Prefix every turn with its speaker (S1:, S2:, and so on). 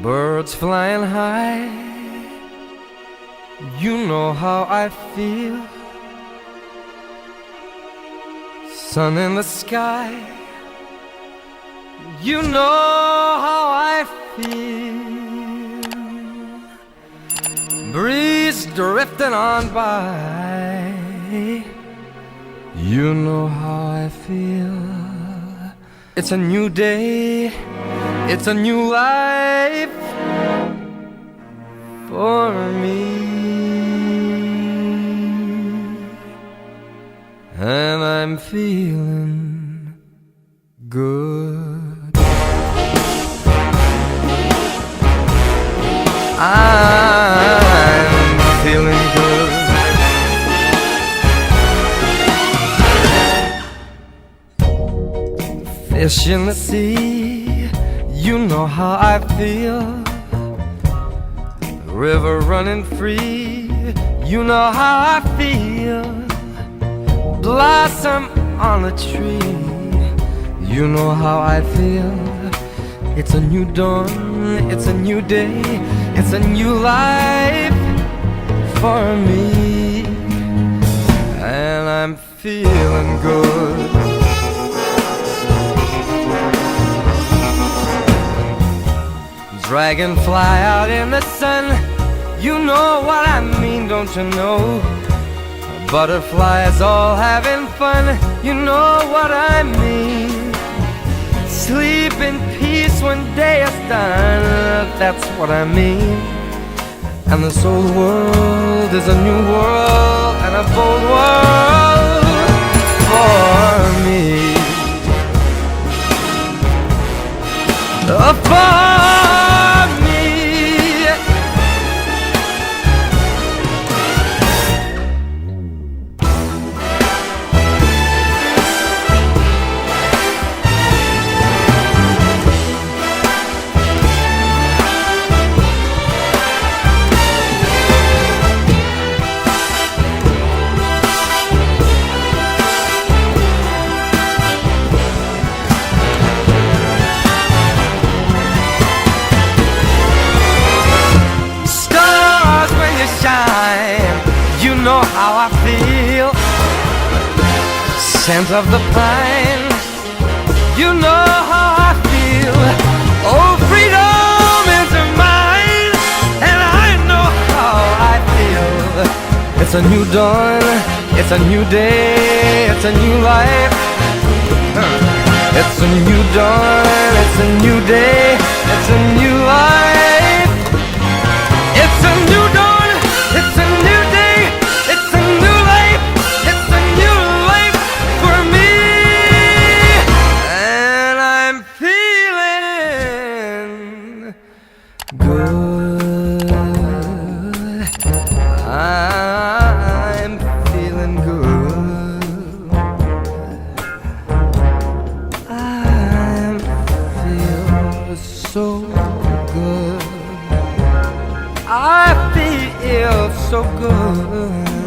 S1: birds flying high. You know how I feel. Sun in the sky. You know how I feel. Breeze drifting on by. You know how I feel. It's a new day. It's a new life for me. And I'm feeling good. I'm feeling good. Fish in the sea, you know how I feel. River running free, you know how I feel. Blossom on a tree, you know how I feel. It's a new dawn, it's a new day, it's a new life for me. And I'm feeling good. Dragonfly out in the sun, you know what I mean, don't you know? Butterflies all having fun, you know what I mean. Sleep in peace when day is done, that's what I mean. And this old world is a new world and a bold world for me. For me. You know how I feel. Scent of the pine, you know how I feel. Oh, freedom is mine, and I know how I feel. It's a new dawn, it's a new day, it's a new life. It's a new dawn, it's a new day, it's a new life. It's a new dawn, it's a new day, it's a new life, it's a new life for me. And I'm feeling good. I'm feeling good. I feel so good. I feel so good.